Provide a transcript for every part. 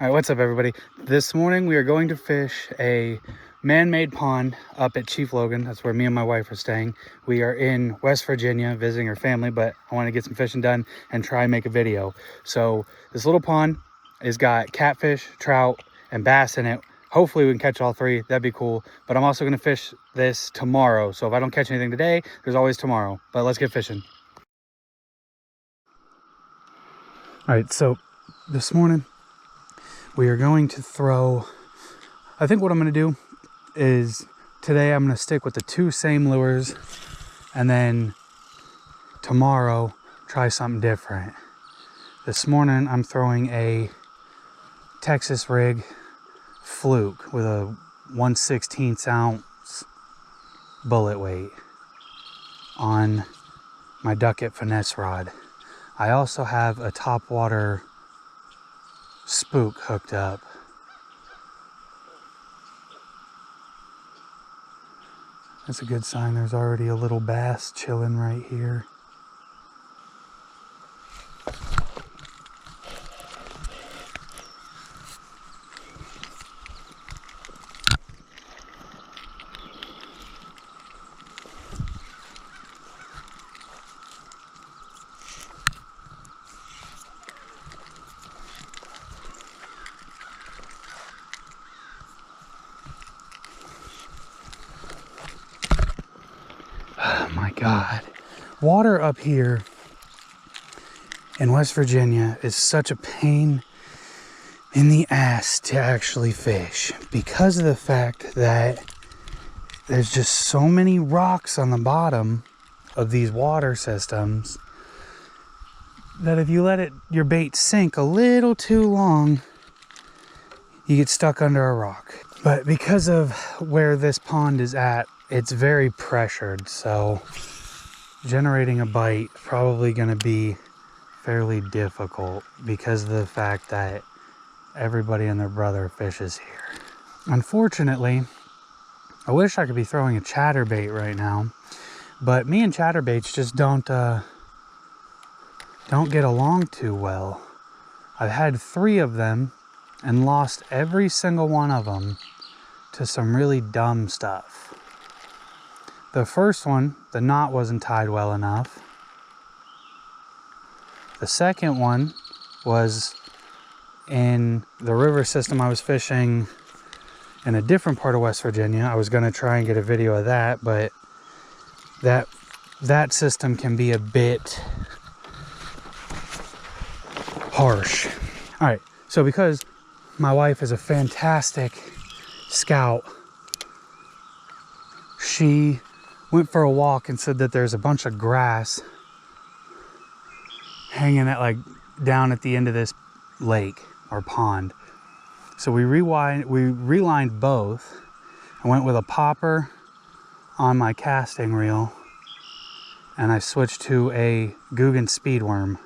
All right, what's up everybody? This morning we are going to fish a man-made pond up at Chief Logan. That's where me and my wife are staying. We are in West Virginia visiting her family, but I want to get some fishing done and try and make a video. So this little pond has got catfish, trout, and bass in it. Hopefully we can catch all three. That'd be cool. But I'm also going to fish this tomorrow. So if I don't catch anything today, there's always tomorrow. But let's get fishing. All right, so this morning we are going to throw, I think what I'm going to do is today I'm going to stick with the two same lures, and then tomorrow try something different. This morning I'm throwing a Texas rig fluke with a 1/16 ounce bullet weight on my Ducket finesse rod. I also have a topwater spook hooked up. That's a good sign. There's already a little bass chilling right here. Oh my God. Water up here in West Virginia is such a pain in the ass to actually fish because of the fact that there's just so many rocks on the bottom of these water systems that if you let your bait sink a little too long, you get stuck under a rock. But because of where this pond is at, it's very pressured, so generating a bite is probably going to be fairly difficult because of the fact that everybody and their brother fishes here. Unfortunately, I wish I could be throwing a chatterbait right now, but me and chatterbaits just don't get along too well. I've had 3 of them and lost every single one of them to some really dumb stuff. The first one, the knot wasn't tied well enough. The second one was in the river system I was fishing in a different part of West Virginia. I was going to try and get a video of that, but that system can be a bit harsh. All right, so because my wife is a fantastic scout, she went for a walk and said that there's a bunch of grass hanging down at the end of this lake or pond. So we relined both. I went with a popper on my casting reel, and I switched to a Guggen speedworm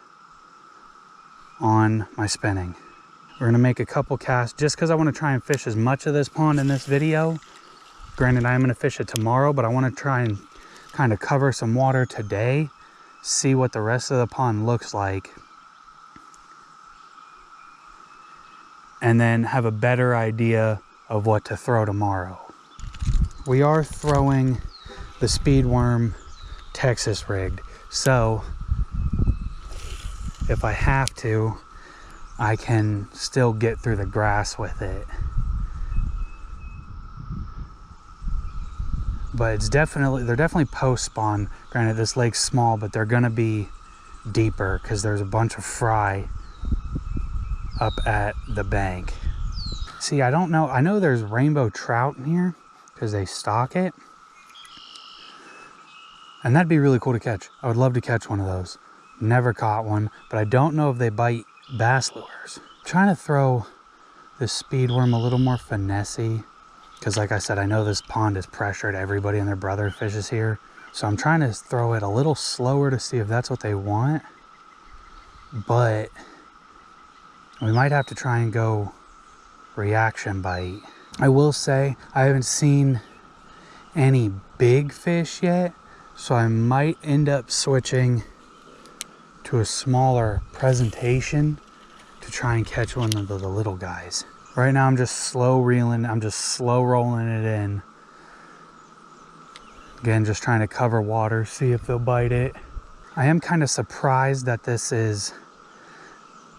on my spinning. We're gonna make a couple casts just because I want to try and fish as much of this pond in this video. Granted, I am going to fish it tomorrow, but I want to try and kind of cover some water today, see what the rest of the pond looks like, and then have a better idea of what to throw tomorrow. We are throwing the speedworm Texas rigged, so if I have to, I can still get through the grass with it. But they're definitely post spawn. Granted, this lake's small, but they're gonna be deeper because there's a bunch of fry up at the bank. See, I don't know. I know there's rainbow trout in here because they stock it. And that'd be really cool to catch. I would love to catch one of those. Never caught one, but I don't know if they bite bass lures. I'm trying to throw this speedworm a little more finessey, because like I said, I know this pond is pressured. Everybody and their brother fishes here. So I'm trying to throw it a little slower to see if that's what they want. But we might have to try and go reaction bite. I will say I haven't seen any big fish yet, so I might end up switching to a smaller presentation to try and catch one of the little guys. Right now I'm just slow reeling, I'm just slow rolling it in. Again, just trying to cover water, see if they'll bite it. I am kind of surprised that this is,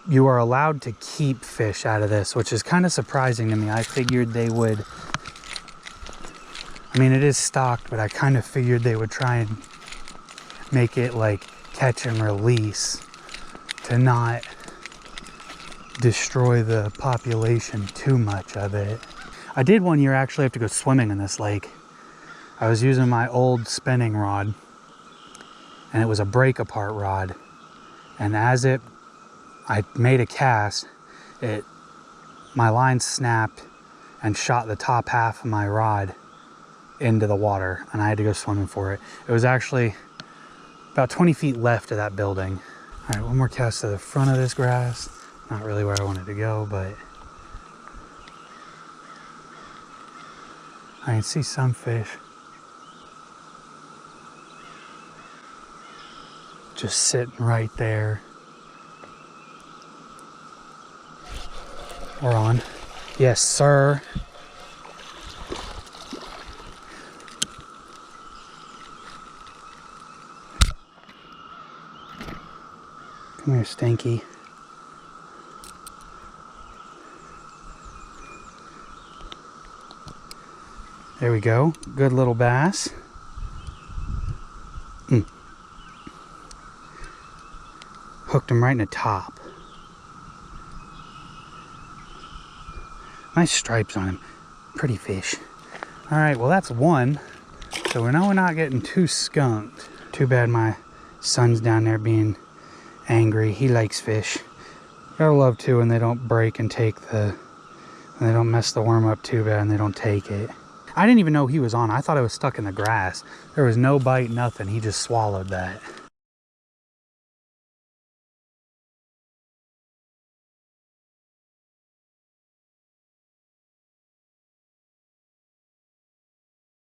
you are allowed to keep fish out of this, which is kind of surprising to me. I figured they would, I mean, it is stocked, but I kind of figured they would try and make it like catch and release to not destroy the population too much of it. I did one year actually have to go swimming in this lake. I was using my old spinning rod, and it was a break apart rod. And as I made a cast, my line snapped and shot the top half of my rod into the water, and I had to go swimming for it. It was actually about 20 feet left of that building. All right, one more cast to the front of this grass. Not really where I wanted to go, but I can see some fish. Just sitting right there. We're on. Yes, sir. Come here, Stinky. There we go. Good little bass. Hooked him right in the top. Nice stripes on him. Pretty fish. All right, well that's one. So we know we're not getting too skunked. Too bad my son's down there being angry. He likes fish. Gotta love too when they don't break and take when they don't mess the worm up too bad and they don't take it. I didn't even know he was on. I thought I was stuck in the grass. There was no bite, nothing. He just swallowed that.